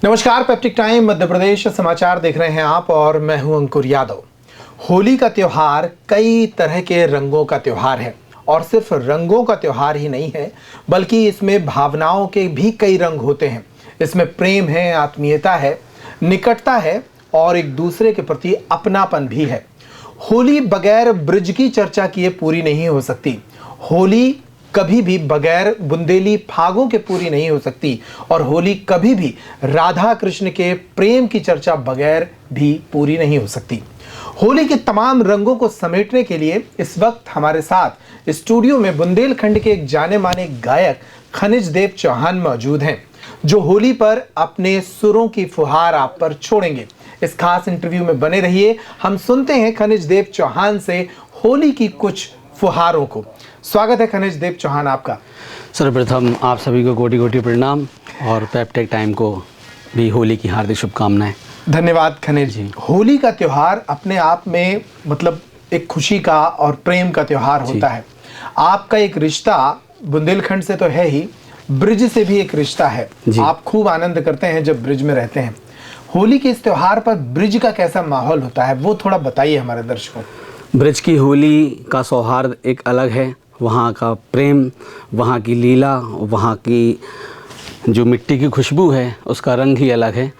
नमस्कार, peptic time Madhya Pradesh समाचार देख रहे हैं आप और मैं हूं अंकुर यादव। होली का त्योहार कई तरह के रंगों का त्योहार है और सिर्फ रंगों का त्योहार ही नहीं है, बल्कि इसमें भावनाओं के भी कई रंग होते हैं। इसमें प्रेम है, आत्मीयता है, निकटता है और एक दूसरे के प्रति अपनापन भी है। होली बगैर ब्रिज की चर्चा किए पूरी नहीं हो सकती। होली कभी भी बगैर बुंदेली फागों के पूरी नहीं हो सकती और होली कभी भी राधा कृष्ण के प्रेम की चर्चा बगैर भी पूरी नहीं हो सकती। होली के तमाम रंगों को समेटने के लिए इस वक्त हमारे साथ स्टूडियो में बुंदेलखंड के एक जाने माने गायक खनिज देव चौहान मौजूद हैं, जो होली पर अपने सुरों की फुहार आप पर छोड़ेंगे। इस खास इंटरव्यू में बने रहिए। हम सुनते हैं खनिज देव चौहान से होली की कुछ फुहारों को। स्वागत है खनिज देव चौहान आपका। सर्वप्रथम आप सभी को कोटि कोटि प्रणाम और पेप्टिक टाइम को भी होली की हार्दिक शुभकामनाएं। धन्यवाद खनिज जी। होली का त्योहार अपने आप में मतलब एक खुशी का और प्रेम का त्योहार होता है। आपका एक रिश्ता बुंदेलखंड से तो है ही, ब्रिज से भी एक रिश्ता है। आप खूब आनंद करते हैं जब ब्रिज में रहते हैं। होली के इस त्योहार पर ब्रिज का कैसा माहौल होता है, वो थोड़ा बताइए हमारे दर्शकों। ब्रिज की होली का सौहार्द एक अलग है। वहाँ का प्रेम, वहाँ की लीला, वहाँ की जो मिट्टी की खुशबू है उसका रंग ही अलग है।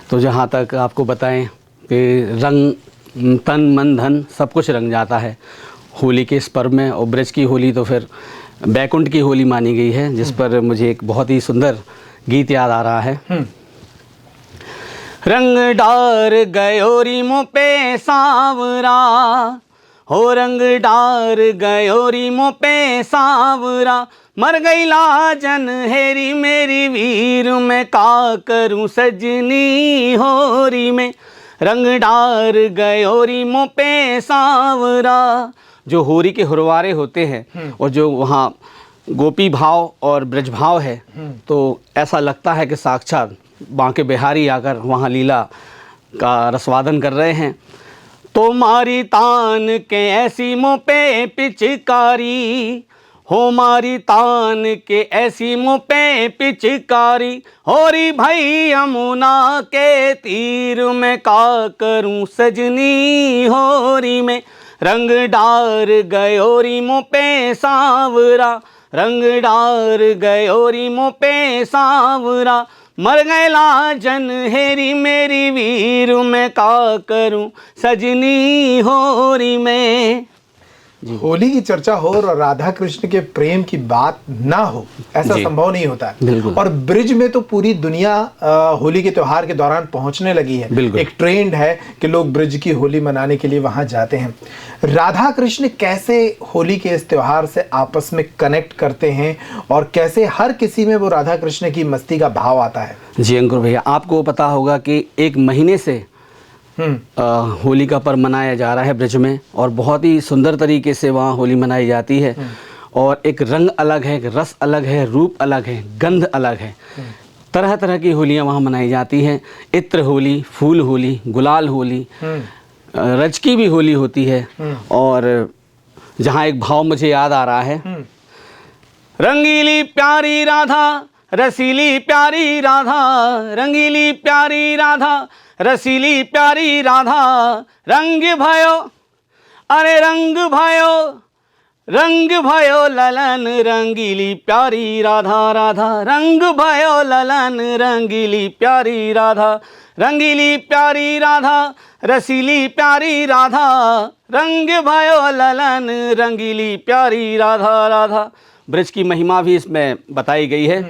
तो जहाँ तक आपको बताएं कि रंग तन मन धन सब कुछ रंग जाता है होली के इस पर्व में। और ब्रिज की होली तो फिर बैकुंठ की होली मानी गई है, जिस पर मुझे एक बहुत ही सुंदर गीत याद आ रहा है। रंग डार गयोरी मुँह पे सांवरा, हो रंग डार गयोरी मुँह पे सांवरा, मर गई लाजन हेरी मेरी वीर, मैं का करूं सजनी होरी में। रंग डार गयोरी मुँह पे सांवरा। जो होरी के हुरवारे होते हैं और जो वहाँ गोपी भाव और ब्रज भाव है, तो ऐसा लगता है कि साक्षात बांके बिहारी आकर वहाँ लीला का रसवादन कर रहे हैं। तो मारी तान के ऐसी मुँह पे पिचकारी, हो मारी तान के ऐसी मुँह पे पिचकारी, होरी भाई यमुना के तीर, में का करूं सजनी होरी में। रंग डार गयोरी मुँह पे सांवरा, रंग डार गयोरी मुँह पे सांवरा, मर गए लाजन हेरी मेरी वीर, मैं का करूं सजनी होरी में। होली की चर्चा हो और राधा कृष्ण के प्रेम की बात ना हो, ऐसा संभव नहीं होता है। और ब्रिज में तो पूरी दुनिया होली के त्योहार के दौरान पहुंचने लगी है। एक ट्रेंड है कि लोग ब्रिज की होली मनाने के लिए वहां जाते हैं। राधा कृष्ण कैसे होली के इस त्योहार से आपस में कनेक्ट करते हैं और कैसे हर किसी में वो राधा कृष्ण की मस्ती का भाव आता है? जी अंकुर भैया, आपको पता होगा कि एक महीने से होली का पर्व मनाया जा रहा है ब्रिज में, और बहुत ही सुंदर तरीके से वहाँ होली मनाई जाती है। और एक रंग अलग है, एक रस अलग है, रूप अलग है, गंध अलग है। तरह तरह की होलियाँ वहाँ मनाई जाती हैं। इत्र होली, फूल होली, गुलाल होली, रज की भी होली होती है। और जहाँ एक भाव मुझे याद आ रहा है, रंगीली प्यारी राधा, रसीली प्यारी राधा, रंगीली प्यारी राधा, रसीली प्यारी राधा, रंग भयो, अरे रंग भयो, रंग भयो ललन, रंगीली प्यारी राधा, राधा रंग भयो ललन, रंगीली प्यारी राधा, रंगीली प्यारी राधा, रसीली प्यारी राधा, रंग भयो ललन, रंगीली प्यारी राधा, राधा। ब्रज की महिमा भी इसमें बताई गई है।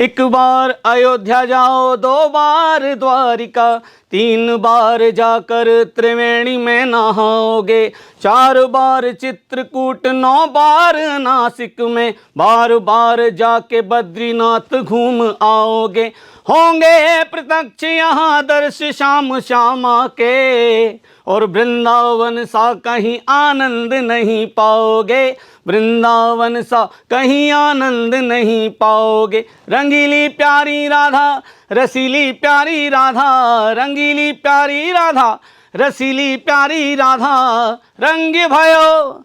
एक बार अयोध्या जाओ, दो बार द्वारिका, तीन बार जाकर त्रिवेणी में नहाओगे, चार बार चित्रकूट, 9 बार नासिक में, बार बार जाके बद्रीनाथ घूम आओगे। होंगे प्रत्यक्ष यहाँ दर्श श्याम श्यामा के, और वृंदावन सा कहीं आनंद नहीं पाओगे, वृंदावन सा कहीं आनंद नहीं पाओगे। रंगीली प्यारी राधा, रसीली प्यारी राधा, रंगीली प्यारी राधा, रसीली प्यारी राधा, रंग भयो,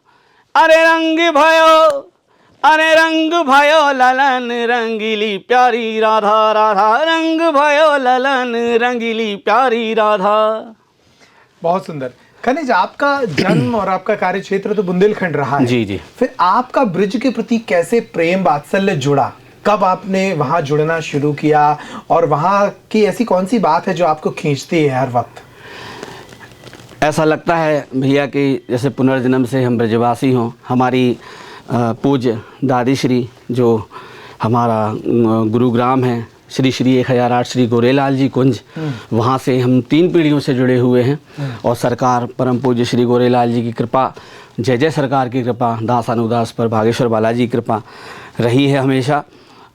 अरे रंग भयो, अरे रंग भयो ललन रंगीली प्यारी राधा, राधा रंग भयो ललन रंगीली प्यारी राधा। बहुत सुंदर। खनिज, आपका जन्म और आपका कार्य क्षेत्र तो बुंदेलखंड रहा है। जी जी। फिर आपका ब्रिज के प्रति कैसे प्रेम वात्सल्य जुड़ा? कब आपने वहां जुड़ना शुरू किया और वहां की ऐसी कौन सी बात है जो आपको खींचती है हर वक्त? ऐसा लगता है भैया कि जैसे पुनर्जन्म से हम ब्रजवासी हों। हमारी पूज्य दादी श्री जो हमारा गुरुग्राम है, श्री श्री 1008 श्री गोरेलाल जी कुंज, वहाँ से हम 3 पीढ़ियों से जुड़े हुए हैं। और सरकार परम पूज्य श्री गोरेलाल जी की कृपा, जय जय सरकार की कृपा, दास अनुदास पर भागेश्वर बालाजी की कृपा रही है हमेशा।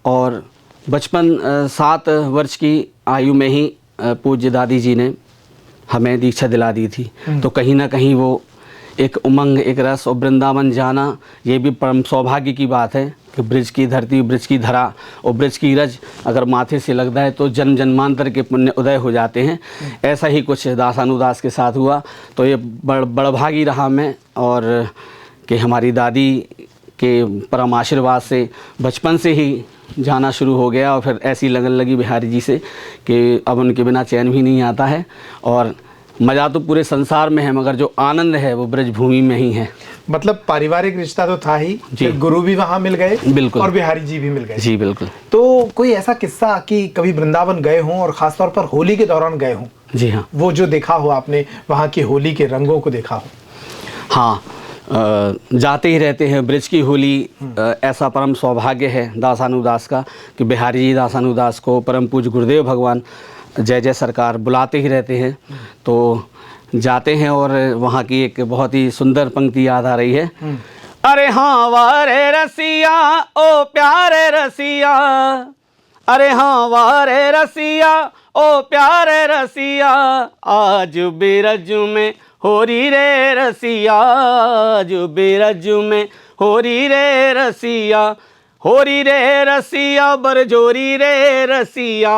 और बचपन 7 वर्ष की आयु में ही पूज्य दादी जी ने हमें दीक्षा दिला दी थी। तो कहीं ना कहीं वो एक उमंग, एक रस और वृंदावन जाना, ये भी परम सौभाग्य की बात है कि ब्रिज की धरती, ब्रिज की धरा और ब्रिज की रज अगर माथे से लगता है तो जन्म जन्मांतर के पुण्य उदय हो जाते हैं। ऐसा ही कुछ दासानुदास के साथ हुआ। तो ये बड़भागी रहा मैं, और कि हमारी दादी के परम आशीर्वाद से बचपन से ही जाना शुरू हो गया। और फिर ऐसी लगन लगी बिहारी जी से कि अब उनके बिना चैन भी नहीं आता है। और मज़ा तो पूरे संसार में है, मगर जो आनंद है वो ब्रज भूमि में ही है। मतलब पारिवारिक रिश्ता तो था ही, फिर गुरु भी वहां मिल गए, बिल्कुल, और बिहारी जी भी मिल गए। जी बिल्कुल। तो कोई ऐसा किस्सा कि कभी वृंदावन गए हों और खासतौर पर होली के दौरान गए हों? जी हाँ। वो जो देखा हो आपने, वहाँ की होली के रंगों को देखा हो? हाँ, जाते ही रहते हैं ब्रिज की होली। ऐसा परम सौभाग्य है दासानुदास का कि बिहारी जी दासानुदास को परम पूज्य गुरुदेव भगवान जय जय सरकार बुलाते ही रहते हैं। तो जाते हैं और वहाँ की एक बहुत ही सुंदर पंक्ति याद आ रही है। अरे हाँ वारे रसिया ओ प्यारे रसिया, अरे हाँ वारे रसिया ओ प्यारे रसिया, आज बिरज में होरी रे रसिया, आज बिरज में होरी रे रसिया, होरी रे रसिया बरजोरी रे रसिया,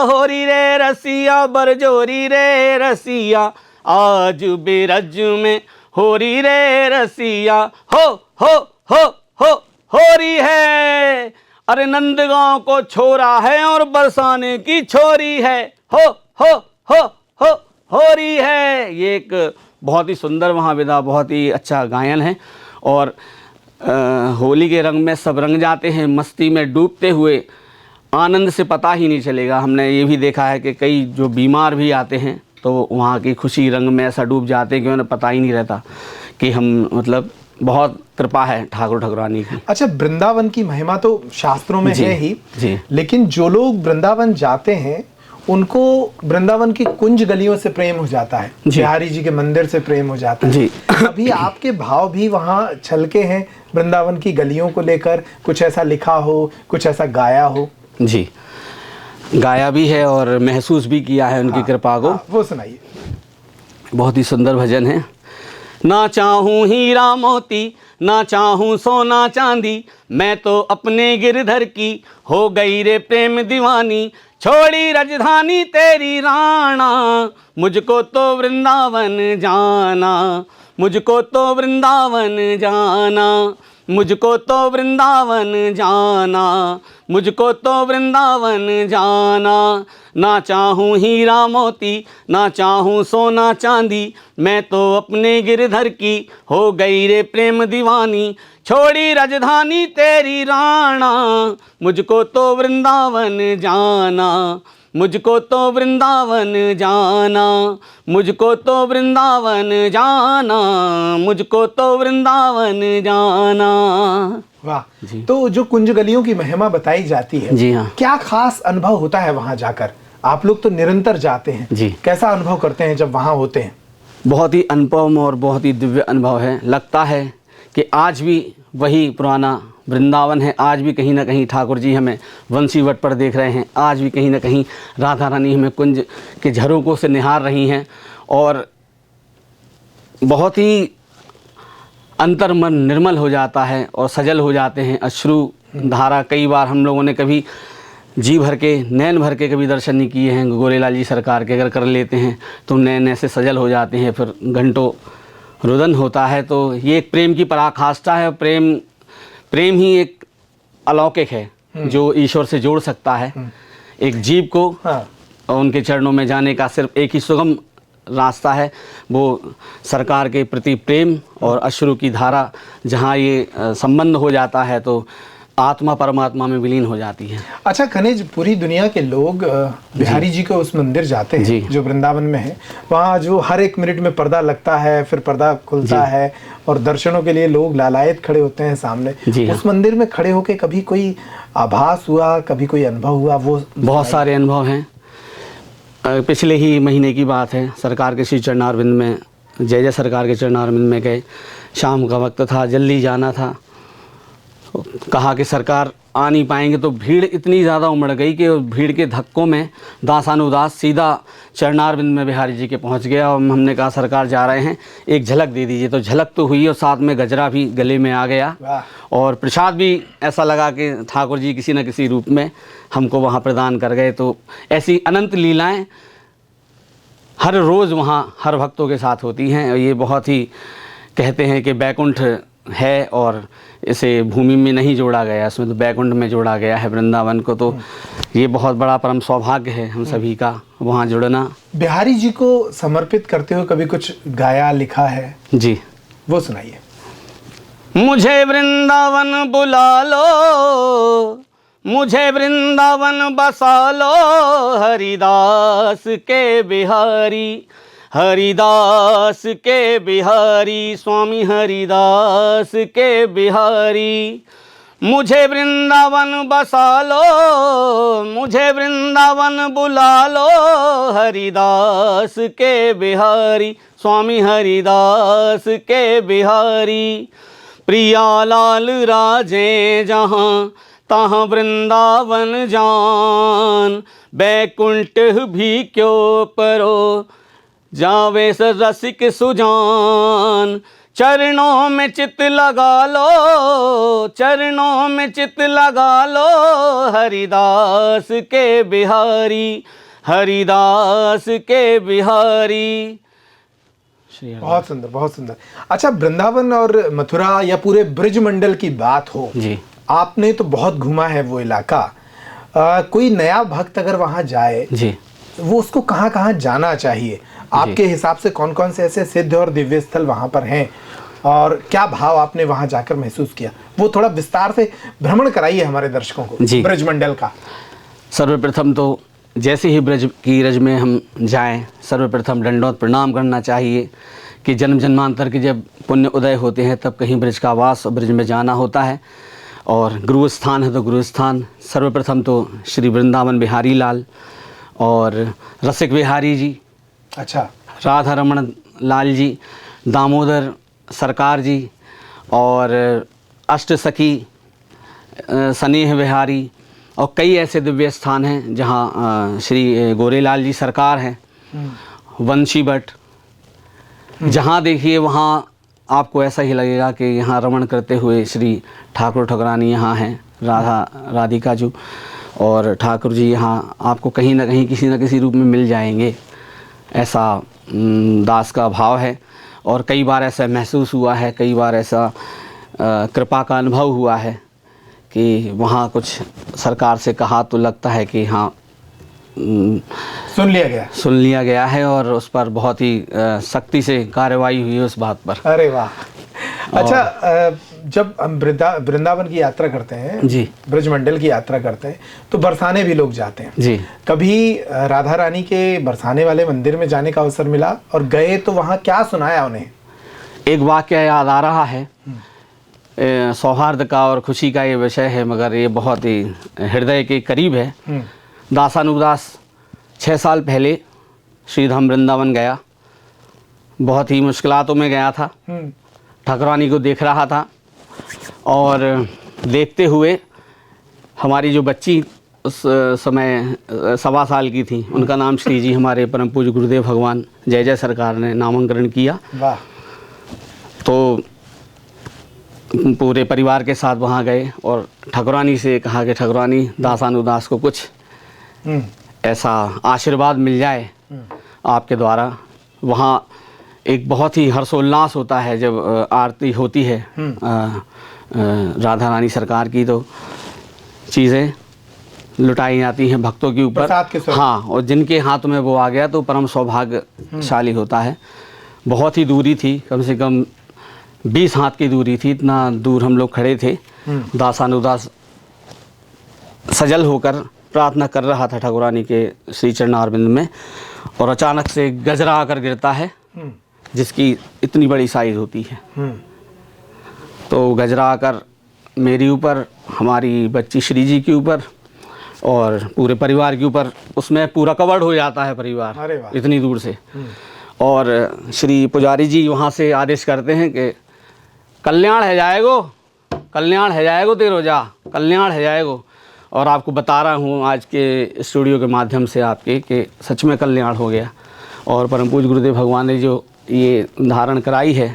होरी रे रसिया बरजोरी रे रसिया, आज बिरज में होरी रे रसिया, हो हो हो हो होरी है। अरे नंदगांव को छोरा है और बरसाने की छोरी है, हो हो हो हो होरी है। ये एक बहुत ही सुंदर वहाँ विधा, बहुत ही अच्छा गायन है। और होली के रंग में सब रंग जाते हैं, मस्ती में डूबते हुए आनंद से पता ही नहीं चलेगा। हमने ये भी देखा है कि कई जो बीमार भी आते हैं तो वहाँ की खुशी रंग में ऐसा डूब जाते हैं कि उन्हें पता ही नहीं रहता कि हम, मतलब बहुत कृपा है ठाकुर ठाकुरानी की। अच्छा, वृंदावन की महिमा तो शास्त्रों में है ही जी, लेकिन जो लोग वृंदावन जाते हैं उनको वृंदावन की कुंज गलियों से प्रेम हो जाता है, बिहारी जी के मंदिर से प्रेम हो जाता है जी। अभी आपके भाव भी वहाँ छलके हैं वृंदावन की गलियों को लेकर? कुछ ऐसा लिखा हो, कुछ ऐसा गाया हो? जी, गाया भी है और महसूस भी किया है उनकी कृपा को। वो सुनाइए। बहुत ही सुंदर भजन है। ना चाहूँ हीरा मोती, ना चाहूँ सोना चांदी, मैं तो अपने गिरधर की हो गई रे प्रेम दीवानी, छोड़ी राजधानी तेरी राणा, मुझको तो वृंदावन जाना, मुझको तो वृंदावन जाना, मुझको तो वृंदावन जाना, मुझको तो वृंदावन जाना। ना चाहूँ हीरा मोती, ना चाहूँ सोना चांदी, मैं तो अपने गिरधर की हो गई रे प्रेम दीवानी, छोड़ी राजधानी तेरी राणा, मुझको तो वृंदावन जाना, मुझको तो वृंदावन जाना, मुझको तो वृंदावन जाना, मुझको तो वृंदावन जाना। वाह जी। तो जो कुंज गलियों की महिमा बताई जाती है, जी हाँ, क्या खास अनुभव होता है वहां जाकर? आप लोग तो निरंतर जाते हैं जी, कैसा अनुभव करते हैं जब वहां होते हैं? बहुत ही अनुपम और बहुत ही दिव्य अनुभव है। लगता है कि आज भी वही पुराना वृंदावन है, आज भी कहीं ना कहीं ठाकुर जी हमें वंशीवट पर देख रहे हैं, आज भी कहीं ना कहीं राधा रानी हमें कुंज के झरोकों से निहार रही हैं। और बहुत ही अंतर मन निर्मल हो जाता है और सजल हो जाते हैं। अश्रु धारा, कई बार हम लोगों ने कभी जी भर के, नैन भर के कभी दर्शन नहीं किए हैं गोरेलाल जी सरकार के, अगर कर लेते हैं तो नैन ऐसे सजल हो जाते हैं, फिर घंटों रुदन होता है। तो ये एक प्रेम की पराकाष्ठा है। प्रेम ही एक अलौकिक है जो ईश्वर से जोड़ सकता है। एक जीव को उनके चरणों में जाने का सिर्फ एक ही सुगम रास्ता है, वो सरकार के प्रति प्रेम और अश्रु की धारा जहाँ ये संबंध हो जाता है तो आत्मा परमात्मा में विलीन हो जाती है। अच्छा खनिज, पूरी दुनिया के लोग बिहारी जी को उस मंदिर जाते हैं जो वृंदावन में है। वहाँ जो हर एक मिनट में पर्दा लगता है, फिर पर्दा खुलता है और दर्शनों के लिए लोग लालायत खड़े होते हैं सामने। उस मंदिर में खड़े होके कभी कोई आभास हुआ, कभी कोई अनुभव हुआ? वो बहुत सारे अनुभव हैं। पिछले ही महीने की बात है, सरकार के श्री चरणारविंद में, जय जय सरकार के चरणारविंद में गए। शाम का वक्त था, जल्दी जाना था। कहा कि सरकार आ नहीं पाएंगे, तो भीड़ इतनी ज़्यादा उमड़ गई कि भीड़ के धक्कों में दासानुदास सीधा चरणारविंद में बिहारी जी के पहुंच गया। और हमने कहा सरकार जा रहे हैं, एक झलक दे दीजिए। तो झलक तो हुई और साथ में गजरा भी गले में आ गया और प्रसाद भी ऐसा लगा कि ठाकुर जी किसी न किसी रूप में हमको वहाँ प्रदान कर गए। तो ऐसी अनंत लीलाएँ हर रोज़ वहाँ हर भक्तों के साथ होती हैं। और ये बहुत ही कहते हैं कि बैकुंठ है और इसे भूमि में नहीं जोड़ा गया, इसमें तो बैकुंठ में जोड़ा गया है वृंदावन को। तो ये बहुत बड़ा परम सौभाग्य है हम सभी का वहाँ जुड़ना। बिहारी जी को समर्पित करते हुए कभी कुछ गाया लिखा है? जी, वो सुनाइए। मुझे वृंदावन बुला लो, मुझे वृंदावन बसा लो, हरिदास के बिहारी, हरिदास के बिहारी, स्वामी हरिदास के बिहारी। मुझे वृंदावन बसा लो, मुझे वृंदावन बुला लो, हरिदास के बिहारी, स्वामी हरिदास के बिहारी। प्रिया लाल राजे जहाँ तहाँ वृंदावन जान, बैकुंठ भी क्यों परो, जावे रसिक सुजान। चरणों में चित लगा लो, चरणों में चित लगा लो, हरिदास के बिहारी, हरिदास के बिहारी। बहुत सुंदर, बहुत सुंदर। अच्छा, वृंदावन और मथुरा या पूरे ब्रजमंडल की बात हो जी, आपने तो बहुत घूमा है वो इलाका। कोई नया भक्त अगर वहाँ जाए जी, वो उसको कहाँ कहाँ जाना चाहिए आपके हिसाब से? कौन कौन से ऐसे सिद्ध और दिव्य स्थल वहाँ पर हैं और क्या भाव आपने वहाँ जाकर महसूस किया, वो थोड़ा विस्तार से भ्रमण कराइए हमारे दर्शकों को ब्रजमंडल का। सर्वप्रथम तो जैसे ही ब्रज की रज में हम जाएं, सर्वप्रथम दंडवत प्रणाम करना चाहिए कि जन्म जन्मांतर के जब पुण्य उदय होते हैं तब कहीं ब्रज का वास और ब्रज में जाना होता है। और गुरु स्थान है तो गुरु स्थान, सर्वप्रथम तो श्री वृंदावन बिहारी लाल और रसिक बिहारी जी, अच्छा, राधा रमण लाल जी, दामोदर सरकार जी और अष्ट सखी स्नेह बिहारी और कई ऐसे दिव्य स्थान हैं जहाँ श्री गोरेलाल जी सरकार हैं, वंशी भट्ट। जहाँ देखिए वहाँ आपको ऐसा ही लगेगा कि यहाँ रमण करते हुए श्री ठाकुर ठकुरानी यहाँ हैं, राधिका जी और ठाकुर जी यहाँ आपको कहीं ना कहीं किसी न किसी रूप में मिल जाएंगे, ऐसा दास का भाव है। और कई बार ऐसा महसूस हुआ है, कई बार ऐसा कृपा का अनुभव हुआ है कि वहाँ कुछ सरकार से कहा तो लगता है कि हाँ सुन लिया गया है और उस पर बहुत ही सख्ती से कार्रवाई हुई है उस बात पर। अरे वाह। अच्छा, जब हम वृंदावन की यात्रा करते हैं जी, ब्रजमंडल की यात्रा करते हैं तो बरसाने भी लोग जाते हैं जी। कभी राधा रानी के बरसाने वाले मंदिर में जाने का अवसर मिला और गए तो वहाँ क्या सुनाया उन्हें? एक वाक्य याद आ रहा है, सौहार्द का और खुशी का ये विषय है मगर ये बहुत ही हृदय के करीब है। दासानुदास 6 साल पहले श्रीधाम वृंदावन गया, बहुत ही मुश्किलातों में गया था, ठाकुरानी को देख रहा था और देखते हुए हमारी जो बच्ची उस समय 1.25 साल की थी, उनका नाम श्री जी हमारे परम पूज्य गुरुदेव भगवान जय जय सरकार ने नामांकन किया। तो पूरे परिवार के साथ वहाँ गए और ठाकुरानी से कहा कि ठाकुरानी दासानुदास को कुछ ऐसा आशीर्वाद मिल जाए आपके द्वारा। वहाँ एक बहुत ही हर्षोल्लास होता है जब आरती होती है राधा रानी सरकार की तो चीज़ें लुटाई जाती हैं भक्तों के ऊपर। प्रसाद के स्वरूप। हाँ, और जिनके हाथ में वो आ गया तो परम सौभाग्यशाली होता है। बहुत ही दूरी थी, कम से कम 20 हाथ की दूरी थी, इतना दूर हम लोग खड़े थे। दासानुदास सजल होकर प्रार्थना कर रहा था ठाकुरानी के श्री चरणारविंद में, और अचानक से गजरा आकर गिरता है जिसकी इतनी बड़ी साइज़ होती है। तो गजरा आकर मेरी ऊपर, हमारी बच्ची श्री जी के ऊपर और पूरे परिवार के ऊपर, उसमें पूरा कवर्ड हो जाता है परिवार। अरे वाह। इतनी दूर से। और श्री पुजारी जी वहाँ से आदेश करते हैं कि कल्याण है जाएगो, कल्याण है जाएगो, तेरो जा, कल्याण है जाएगो। और आपको बता रहा हूँ आज के स्टूडियो के माध्यम से आपके कि सच में कल्याण हो गया। और परम पूज्य गुरुदेव भगवान ने जो ये धारण कराई है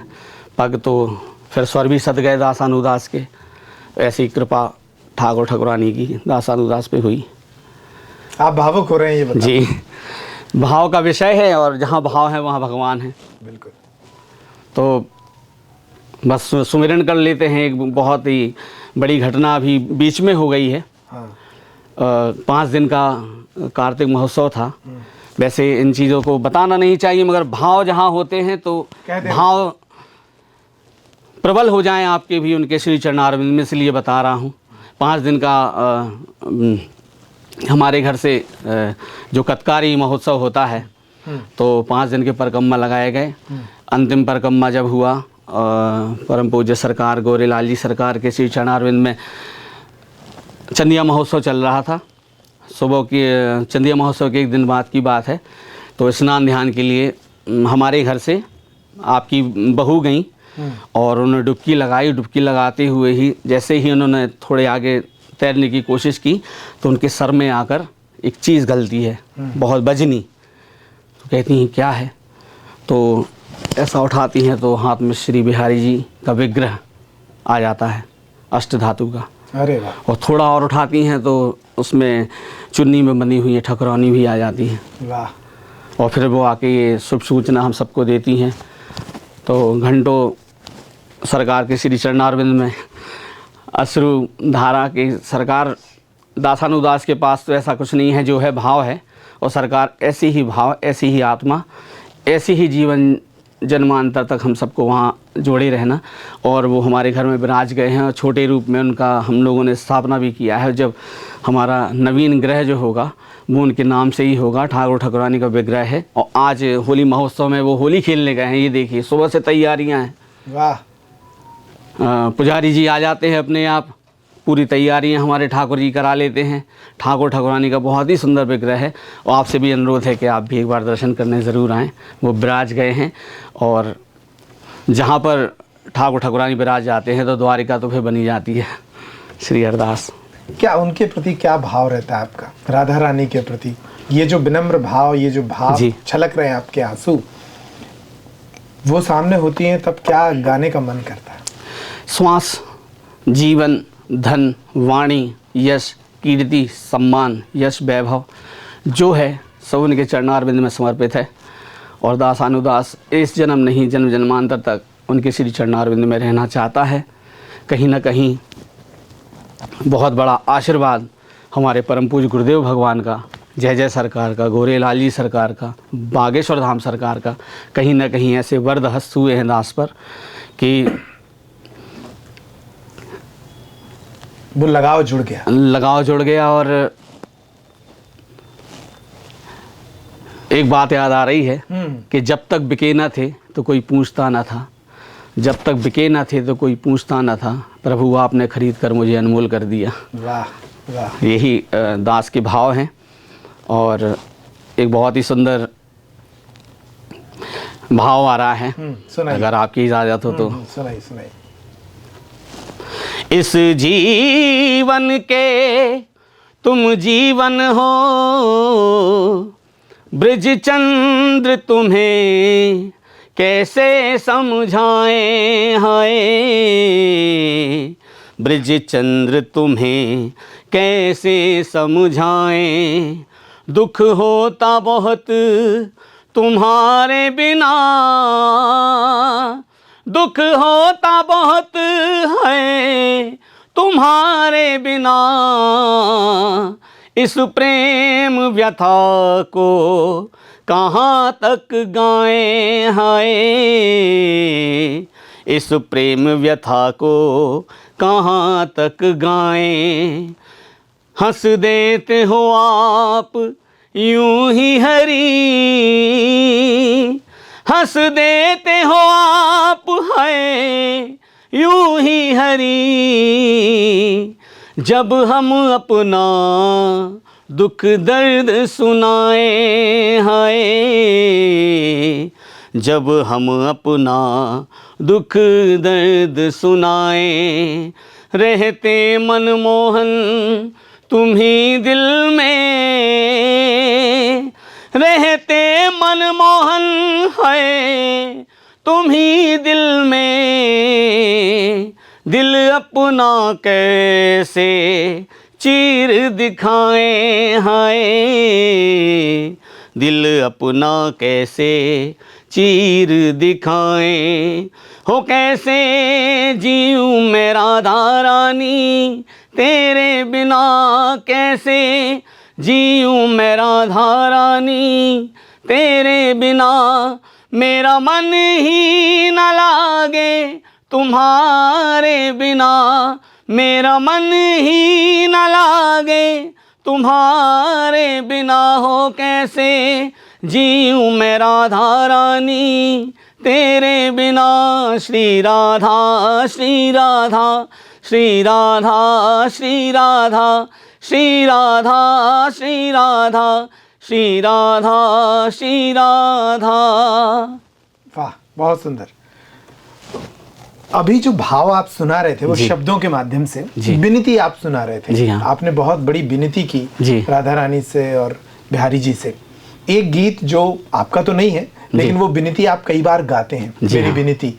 पग, तो फिर स्वर भी सद गए दासानुदास के। ऐसी कृपा ठाकुर ठाकुरानी की दासानुदास पे हुई। आप भावुक हो रहे हैं, ये बताइए। जी, भाव का विषय है, और जहाँ भाव है वहाँ भगवान है। बिल्कुल। तो बस सुमिरन कर लेते हैं। एक बहुत ही बड़ी घटना अभी बीच में हो गई है। हाँ। 5 दिन का कार्तिक महोत्सव था। वैसे इन चीज़ों को बताना नहीं चाहिए, मगर भाव जहाँ होते हैं तो भाव प्रबल हो जाएं आपके भी उनके श्री चरणारविंद में, इसलिए बता रहा हूँ। 5 दिन का हमारे घर से जो कत्कारी महोत्सव होता है, तो 5 दिन के परिक्रमा लगाए गए। अंतिम परिक्रमा जब हुआ, परम पूज्य सरकार गौरीलाल जी सरकार के श्री चरणारविंद में चंदिया महोत्सव चल रहा था। सुबह की चंदिया महोत्सव के 1 दिन बाद की बात है। तो स्नान ध्यान के लिए हमारे घर से आपकी बहू गई और उन्होंने डुबकी लगाई। डुबकी लगाते हुए ही जैसे ही उन्होंने थोड़े आगे तैरने की कोशिश की तो उनके सर में आकर एक चीज़ गलती है, बहुत बजनी। तो कहती हैं क्या है? तो ऐसा उठाती हैं तो हाथ में श्री बिहारी जी का विग्रह आ जाता है, अष्ट धातु का। अरे वाह। और थोड़ा और उठाती हैं तो उसमें चुन्नी में बनी हुई ठाकुरानी भी आ जाती है। वाह। और फिर वो आके ये शुभ सूचना हम सबको देती हैं। तो घंटों सरकार के श्री चरणारविंद में अश्रु धारा की सरकार, दासानुदास के पास तो ऐसा कुछ नहीं है, जो है भाव है। और सरकार ऐसी ही भाव, ऐसी ही आत्मा, ऐसी ही जीवन जन्मांतर तक हम सबको वहाँ जोड़े रहना। और वो हमारे घर में विराज गए हैं, और छोटे रूप में उनका हम लोगों ने स्थापना भी किया है। जब हमारा नवीन ग्रह जो होगा वो उनके नाम से ही होगा, ठाकुर ठाकुरानी का विग्रह है। और आज होली महोत्सव में वो होली खेलने गए हैं। ये देखिए सुबह से तैयारियाँ हैं। वाह। पुजारी जी आ जाते हैं अपने आप, पूरी तैयारियां हमारे ठाकुर जी करा लेते हैं। ठाकुर ठाकुरानी का बहुत ही सुंदर विग्रह है, और आपसे भी अनुरोध है कि आप भी एक बार दर्शन करने ज़रूर आएँ। वो विराज गए हैं, और जहाँ पर ठाकुर ठाकुरानी विराज जाते हैं तो द्वारिका तो फिर बनी जाती है। श्री हरदास। क्या उनके प्रति क्या भाव रहता है आपका, राधा रानी के प्रति? ये जो विनम्र भाव, ये जो भाव छलक रहे हैं आपके आंसू, वो सामने होती हैं तब क्या गाने का मन करता है? श्वास, जीवन, धन, वाणी, यश, कीर्ति, सम्मान, यश, वैभव जो है सब उनके चरणारविंद में समर्पित है। और दासानुदास इस जन्म नहीं, जन्म जन्मांतर तक उनके श्री चरणारविंद में रहना चाहता है। कहीं ना कहीं बहुत बड़ा आशीर्वाद हमारे परम पूज्य गुरुदेव भगवान का, जय जय सरकार का, गौरीलाल जी सरकार का, बागेश्वर धाम सरकार का, कहीं ना कहीं ऐसे वरद हस्त हुए हैं दास पर कि वो लगाव जुड़ गया, लगाव जुड़ गया। और एक बात याद आ रही है कि जब तक बिके ना थे तो कोई पूछता ना था, जब तक बिके ना थे तो कोई पूछता ना था, प्रभु आपने खरीद कर मुझे अनमोल कर दिया। वाह वाह। यही दास के भाव हैं। और एक बहुत ही सुंदर भाव आ रहा है, अगर आपकी इजाज़त हो तो सुनाइए सुनाइए। इस जीवन के तुम जीवन हो, ब्रज चंद्र तुम्हें कैसे समझाएं, हाय ब्रज चंद्र तुम्हें कैसे समझाएं, दुख होता बहुत तुम्हारे बिना, दुख होता बहुत है तुम्हारे बिना, इस प्रेम व्यथा को कहाँ तक गाएं हाय, इस प्रेम व्यथा को कहाँ तक गाएं। हंस देते हो आप यूं ही हरी, हंस देते हो आप है यूं ही हरी, जब हम अपना दुख दर्द सुनाए हाय, जब हम अपना दुख दर्द सुनाए। रहते मनमोहन तुम ही दिल में, रहते मनमोहन है तुम ही दिल में, दिल अपना कैसे चीर दिखाएं हाय, दिल अपना कैसे चीर दिखाएं। हो कैसे जीऊं मैं राधा रानी तेरे बिना, कैसे जीऊं मैं राधा रानी तेरे बिना, मेरा मन ही न लागे तुम्हारे बिना, मेरा मन ही न लागे तुम्हारे बिना। हो कैसे जीऊं मैं राधा रानी तेरे बिना, श्री राधा श्री राधा श्री राधा श्री राधा श्री राधा श्री राधा श्री राधा श्री राधा। वाह, बहुत सुंदर। अभी जो भाव आप सुना रहे थे वो जी। शब्दों के माध्यम से, जी। विनती आप सुना रहे थे। जी हाँ। आपने बहुत बड़ी विनती की जी। राधा रानी से और बिहारी जी से। एक गीत जो आपका तो नहीं है, लेकिन वो विनती आप कई बार गाते हैं, जी मेरी हाँ। विनती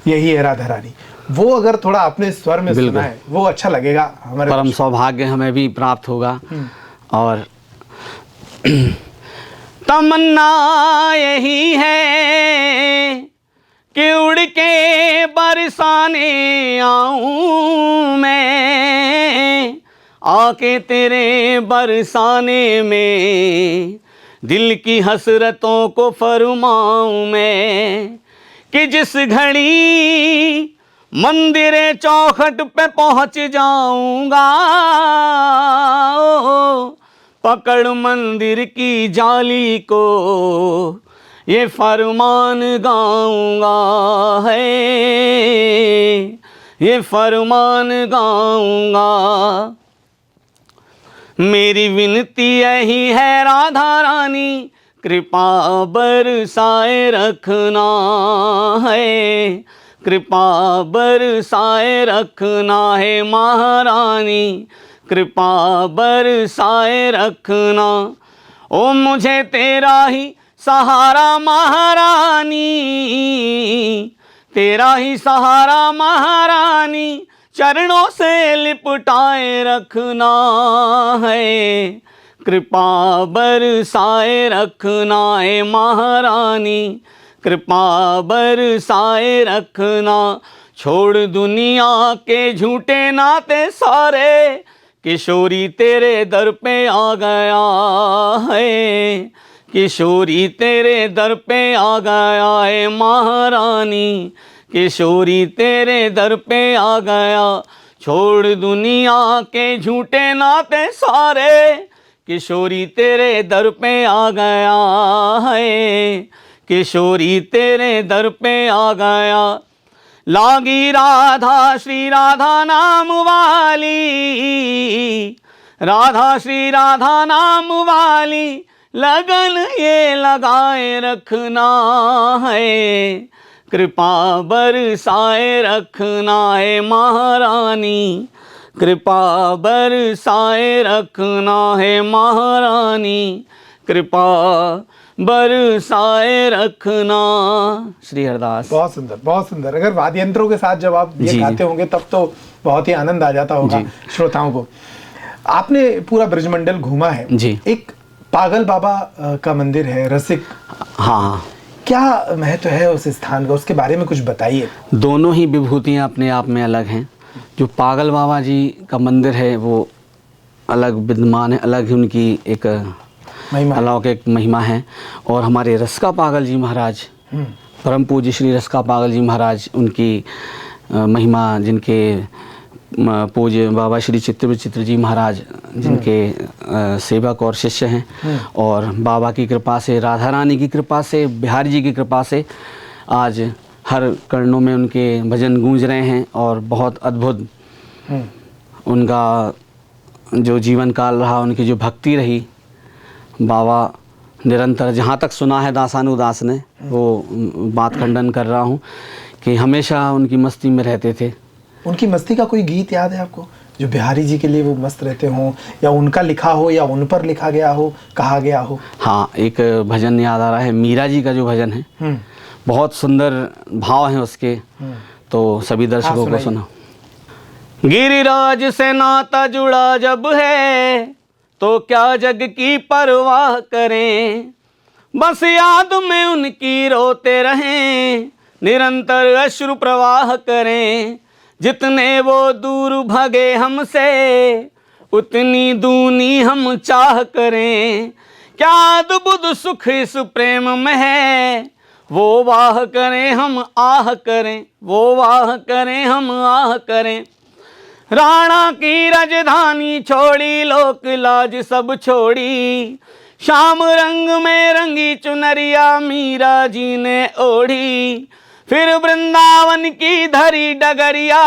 यही है राधा रानी, वो अगर थोड़ा अपने स्वर में बिल्कुल। सुनाए वो अच्छा लगेगा हमारे। परम सौभाग्य हमें भी प्राप्त होगा। और तमन्ना यही है कि उड़ के बरसाने आऊं मैं, आके तेरे बरसाने में दिल की हसरतों को फरमाऊं मैं, कि जिस घड़ी मंदिरे चौखट पे पहुंच जाऊंगा, पकड़ मंदिर की जाली को ये फरमान गाऊंगा है, ये फरमान गाऊंगा। मेरी विनती यही है राधा रानी, कृपा बरसाए रखना है, कृपा बरसाए रखना है महारानी, कृपा बरसाए रखना। ओ मुझे तेरा ही सहारा महारानी, तेरा ही सहारा महारानी, चरणों से लिपटाए रखना है, कृपा बरसाए रखना है महारानी, कृपा बरसाए रखना। छोड़ दुनिया के झूठे नाते सारे, किशोरी तेरे दर पे आ गया है, किशोरी तेरे दर पे आ गया है महारानी, किशोरी तेरे दर पे आ गया। छोड़ दुनिया के झूठे नाते सारे, किशोरी तेरे दर पे आ गया है, किशोरी तेरे दर पे आ गया। लागी राधा श्री राधा नाम वाली, राधा श्री राधा नाम वाली, लगन ये लगाए रखना है, कृपा बरसाए रखना है महारानी, कृपा बरसाए रखना है महारानी, कृपा बरसाए रखना। श्री हरदास। बहुत सुंदर, बहुत सुंदर। अगर वाद्य यंत्रों के साथ जब आप ये जी, गाते होंगे तब तो बहुत ही आनंद आ जाता होगा जी। श्रोताओं को। आपने पूरा ब्रजमंडल घूमा है जी। एक पागल बाबा का मंदिर है, रसिक, हाँ। क्या महत्व है उस स्थान का, उसके बारे में कुछ बताइए। दोनों ही विभूतियाँ अपने आप में अलग हैं। जो पागल बाबा जी का मंदिर है वो अलग विद्यमान है, अलग ही उनकी एक अलौकिक महिमा है। और हमारे रस्का पागल जी महाराज, परम पूज्य श्री रस्का पागल जी महाराज, उनकी महिमा, जिनके पूज्य बाबा श्री चित्र जी महाराज, जिनके सेवक और शिष्य हैं, और बाबा की कृपा से, राधा रानी की कृपा से, बिहारी जी की कृपा से आज हर कर्णों में उनके भजन गूंज रहे हैं। और बहुत अद्भुत उनका जो जीवन काल रहा, उनकी जो भक्ति रही, बाबा निरंतर, जहाँ तक सुना है दासानुदास ने, वो बात खंडन कर रहा हूँ कि हमेशा उनकी मस्ती में रहते थे। उनकी मस्ती का कोई गीत याद है आपको, जो बिहारी जी के लिए वो मस्त रहते हों, या उनका लिखा हो या उन पर लिखा गया हो, कहा गया हो? हाँ, एक भजन याद आ रहा है, मीरा जी का जो भजन है, बहुत सुंदर भाव है उसके, तो सभी दर्शकों को सुना। गिरिराज से नाता जुड़ा जब है तो क्या जग की परवाह करें, बस याद में उनकी रोते रहें, निरंतर अश्रु प्रवाह करें। जितने वो दूर भगे हमसे उतनी दूनी हम चाह करें। क्या अद्भुत सुख इस प्रेम में है, वो वाह करें हम आह करें, वो वाह करें हम आह करें। राणा की राजधानी छोड़ी, लोक लाज सब छोड़ी, श्याम रंग में रंगी चुनरिया मीरा जी ने ओढ़ी। फिर वृंदावन की धरी डगरिया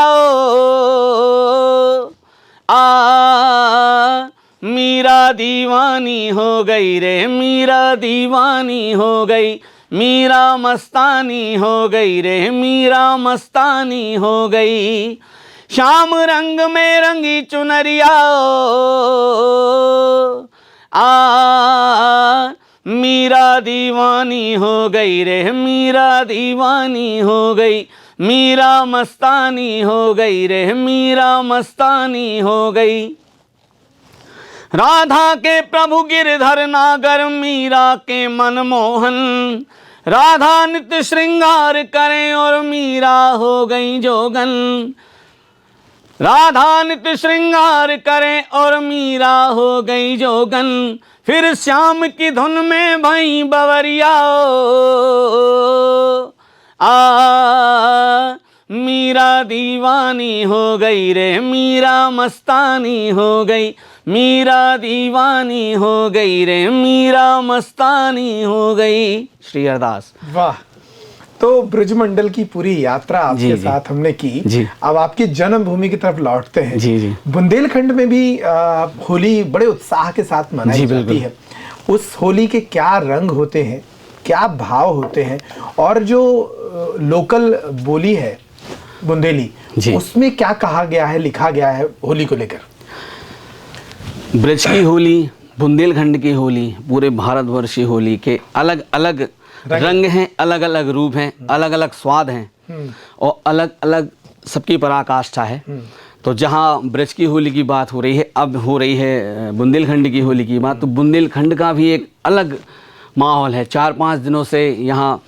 मीरा दीवानी हो गई रे, मीरा दीवानी हो गई, मीरा मस्तानी हो गई रे, मीरा मस्तानी हो गई। श्याम रंग में रंगी चुनरिया मीरा दीवानी हो गई रे, मीरा दीवानी हो गई, मीरा मस्तानी हो गई रे, मीरा मस्तानी हो गई। राधा के प्रभु गिरधर नागर, मीरा के मनमोहन, राधा नित्य श्रृंगार करें और मीरा हो गई जोगन। राधा नित्य श्रृंगार करें और मीरा हो गई जोगन। फिर श्याम की धुन में भई बवरिया मीरा दीवानी हो गई रे, मीरा मस्तानी हो गई, मीरा दीवानी हो गई रे, मीरा मस्तानी हो गई। श्री अरदास। वाह। तो ब्रजमंडल की पूरी यात्रा आपके साथ हमने की। अब आपकी जन्मभूमि की तरफ लौटते हैं। जी। बुंदेलखंड में भी होली बड़े उत्साह के साथ मनाई जाती है। उस होली के क्या रंग होते हैं, क्या भाव होते हैं, और जो लोकल बोली है बुंदेली, उसमें क्या कहा गया है, लिखा गया है होली को लेकर? ब्रज की होली, बुंदेलखंड की होली, पूरे भारतवर्षीय होली के अलग अलग रंग हैं, अलग अलग रूप हैं, अलग अलग स्वाद हैं, और अलग अलग सबकी पराकाष्ठा है। तो जहाँ ब्रज की होली की बात हो रही है, अब हो रही है बुंदेलखंड की होली की बात, तो बुंदेलखंड का भी एक अलग माहौल है। 4-5 दिनों से यहाँ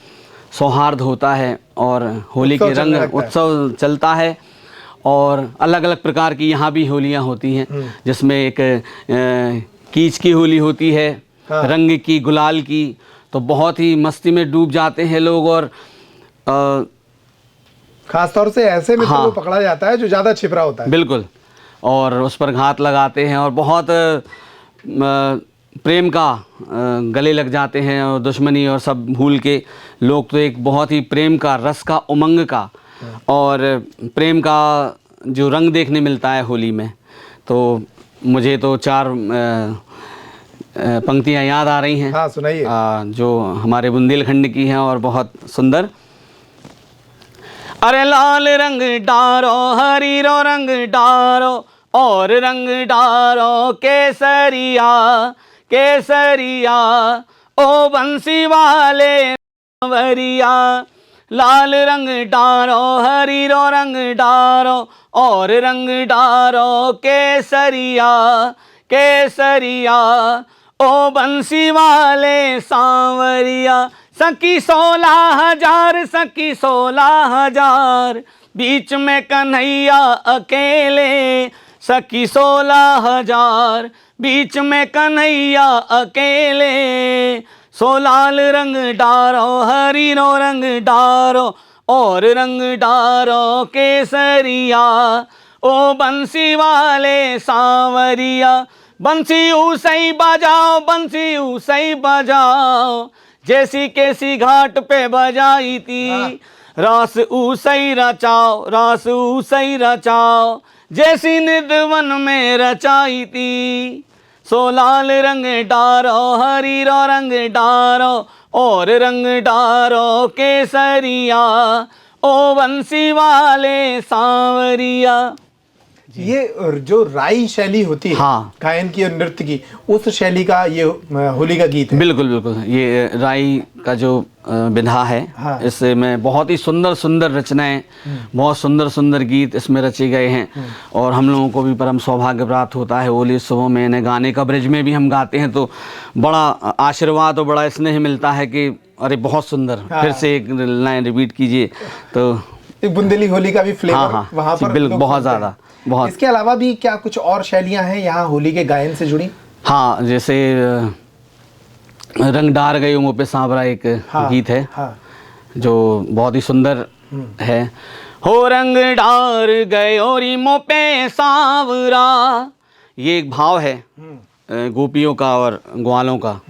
सौहार्द होता है और होली के रंग उत्सव चलता है, और अलग अलग प्रकार की यहाँ भी होलियाँ होती हैं, जिसमें एक कीच की होली होती है, रंग की, गुलाल की, तो बहुत ही मस्ती में डूब जाते हैं लोग। और खासतौर से ऐसे में तो पकड़ा जाता है जो ज़्यादा छिपरा होता है। बिल्कुल, और उस पर घात लगाते हैं और बहुत प्रेम का गले लग जाते हैं, और दुश्मनी और सब भूल के लोग तो एक बहुत ही प्रेम का, रस का, उमंग का और प्रेम का जो रंग देखने मिलता है होली में। तो मुझे तो 4 पंक्तियाँ याद आ रही हैं। हाँ, सुनाइए। जो हमारे बुंदेलखंड की हैं और बहुत सुंदर। अरे लाल रंग डारो, हरीरो रंग डारो, और रंग डारो केसरिया, केसरिया, ओ बंसी वाले वरिया। लाल रंग डारो, हरीरो रंग डारो, और रंग डारो केसरिया, केसरिया, ओ बंसी वाले सांवरिया, सखी 16,000 सखी 16,000, बीच में कन्हैया अकेले, सखी 16,000, बीच में कन्हैया अकेले। सो लाल रंग डारो हरीनो रंग डारो, और रंग डारो केसरिया, ओ बंसी वाले सांवरिया, बंसी ऊसई बजाओ, बंसी ऊसई बजाओ, जैसी कैसी घाट पे बजाई थी, रास ऊसई रचाओ, रास ऊसई रचाओ, जैसी निधवन में रचाई थी। सो लाल रंग डारो हरीरो रंग डारो, और रंग डारो केसरिया, ओ बंसी वाले सांवरिया। ये जो राई शैली होती है, हाँ, गायन की और नृत्य की, उस शैली का ये होली का गीत है। बिल्कुल बिल्कुल, ये राई का जो विधा है, हाँ। इसमें बहुत ही सुंदर सुंदर रचनाएं, बहुत सुंदर सुंदर गीत इसमें रचे गए हैं। और हम लोगों को भी परम सौभाग्य प्राप्त होता है होली उत्सवों में इन्हें गाने का। ब्रिज में भी हम गाते हैं तो बड़ा आशीर्वाद और बड़ा स्नेह मिलता है कि अरे बहुत सुंदर, हाँ। फिर से एक लाइन रिपीट कीजिए। तो बुंदेली होली का भी फ्लेवर हाँ, वहाँ पर बिल्कुल, लोग बहुत सुनते हैं। ज़्यादा, बहुत। इसके अलावा भी क्या कुछ और शैलियाँ हैं यहाँ होली के गायन से जुड़ी? हाँ, जैसे रंग डार गए मुँह पे सांवरा एक हाँ, गीत है, हाँ। जो बहुत ही सुंदर है। हो रंग डार गए और मुँह पे सांवरा, ये एक भाव है गोपियों का और ग्वालों का।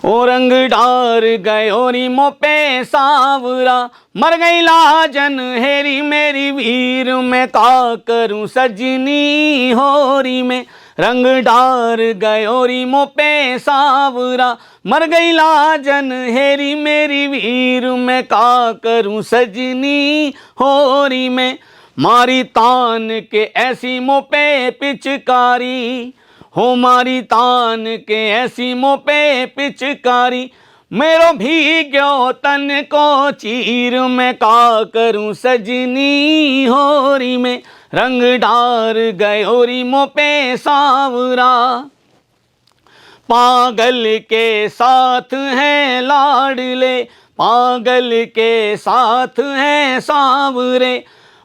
ओ रंग डार गए और मुँह पे सांवरा, मर गई लाजन हेरी मेरी वीर, मैं का करूं सजनी होरी में। रंग डार गए और मुँह पे सांवरा, मर गई लाजन हेरी मेरी वीर, मैं का करूं सजनी होरी में। मारी तान के ऐसी मुँह पे पिचकारी, हो मारी तान के ऐसी मुँह पे पिचकारी, मेरो भीग्यो तन को चीर, मैं का करूं सजनी होरी में। रंग डार गए होरी मुँह पे सांवरा, पागल के साथ हैं लाडले, पागल के साथ हैं सांवरे,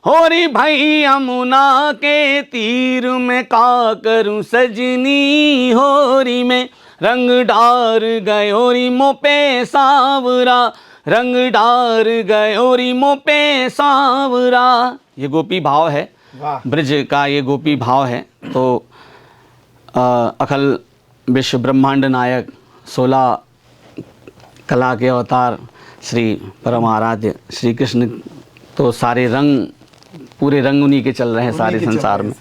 होरी भाई यमुना के तीर, में का करूं सजनी होरी में। रंग डार गए होरी मुँह पे सांवरा, रंग डार गए होरी मुँह पे सांवरा। ये गोपी भाव है, ब्रज का ये गोपी भाव है। तो अखिल विश्व ब्रह्मांड नायक 16 कला के अवतार श्री परम आराध्य श्री कृष्ण, तो सारे रंग, पूरे रंग उन्हीं के चल रहे हैं सारे संसार में।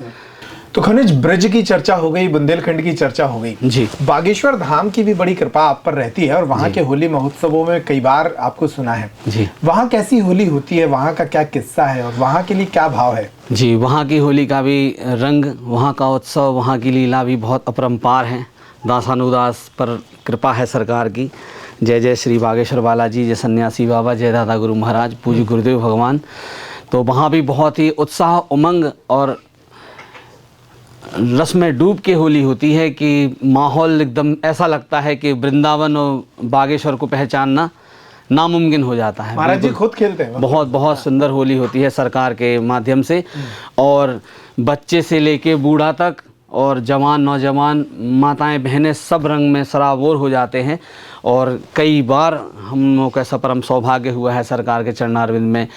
तो खनिज ब्रज की चर्चा हो गई, बुंदेलखंड की चर्चा हो गई जी। बागेश्वर धाम की भी बड़ी कृपा आप पर रहती है और वहाँ के होली महोत्सवों में कई बार आपको सुना है जी। वहाँ कैसी होली होती है, वहाँ का क्या किस्सा है और वहाँ के लिए क्या भाव है? जी, वहाँ की होली का भी रंग, वहाँ का उत्सव, वहाँ की लीला भी बहुत अपरंपार है। दासानुदास पर कृपा है सरकार की। जय जय श्री बागेश्वर बालाजी, जय सन्यासी बाबा, जय दादा गुरु महाराज, पूज्य गुरुदेव भगवान। तो वहाँ भी बहुत ही उत्साह, उमंग और रस में डूब के होली होती है कि माहौल एकदम ऐसा लगता है कि वृंदावन और बागेश्वर को पहचानना नामुमकिन हो जाता है। महाराज जी खुद खेलते हैं? बहुत बहुत सुंदर होली होती है सरकार के माध्यम से, और बच्चे से लेके बूढ़ा तक और जवान नौजवान माताएं बहनें सब रंग में सराबोर हो जाते हैं। और कई बार हम लोगों का ऐसा परम सौभाग्य हुआ है सरकार के चरणारविंद में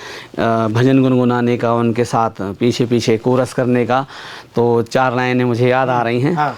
भजन गुनगुनाने का, उनके साथ पीछे पीछे कोरस करने का। तो 4 लाइनें मुझे याद आ रही हैं। हाँ।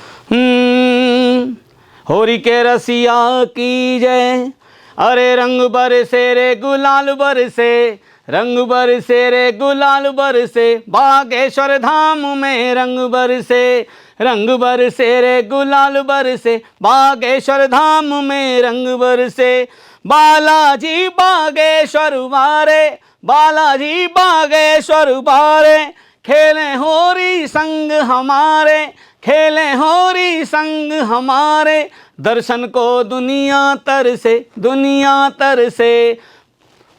होरी के रसिया की जय, अरे रंग बरसे रे गुलाल बरसे, रंग बरसे रे गुलाल बरसे, बागेश्वर धाम में रंग बरसे, रंग बरसे रे गुलाल बरसे, बागेश्वर धाम में रंग बरसे। बालाजी बागेश्वर बारे, बालाजी बागेश्वर बारे, खेले होरी संग हमारे, खेले होरी संग हमारे, दर्शन को दुनिया तरसे, दुनिया तरसे,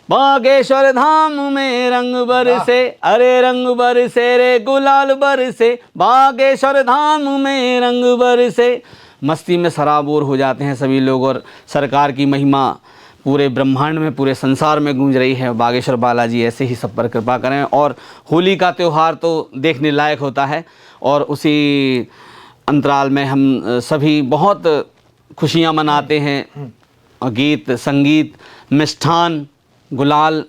बागेश्वर धाम में रंग बरसे, अरे रंग बरसे रे गुलाल बरसे, बागेश्वर धाम में रंग बरसे। मस्ती में सराबोर हो जाते हैं सभी लोग, और सरकार की महिमा पूरे ब्रह्मांड में, पूरे संसार में गूंज रही है। बागेश्वर बालाजी ऐसे ही सब पर कृपा करें। और होली का त्यौहार तो देखने लायक होता है, और उसी अंतराल में हम सभी बहुत खुशियां मनाते हैं। गीत, संगीत, मिष्ठान, गुलाल,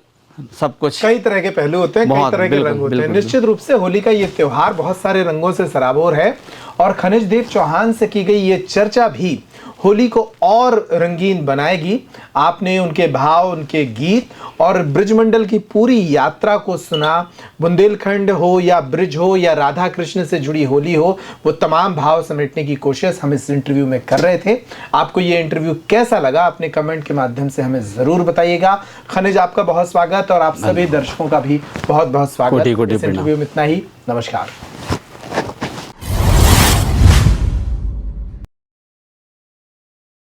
सब कुछ। कई तरह के पहलू होते हैं, कई तरह के रंग होते हैं। निश्चित रूप से होली का ये त्योहार बहुत सारे रंगों से सराबोर है, और खनिज देव चौहान से की गई ये चर्चा भी होली को और रंगीन बनाएगी। आपने उनके भाव, उनके गीत और ब्रिजमंडल की पूरी यात्रा को सुना। बुंदेलखंड हो या ब्रिज हो या राधा कृष्ण से जुड़ी होली हो, वो तमाम भाव समेटने की कोशिश हम इस इंटरव्यू में कर रहे थे। आपको ये इंटरव्यू कैसा लगा अपने कमेंट के माध्यम से हमें जरूर बताइएगा। खनिज, आपका बहुत स्वागत, और आप सभी दर्शकों का भी बहुत बहुत स्वागत। इस इंटरव्यू में इतना ही। नमस्कार।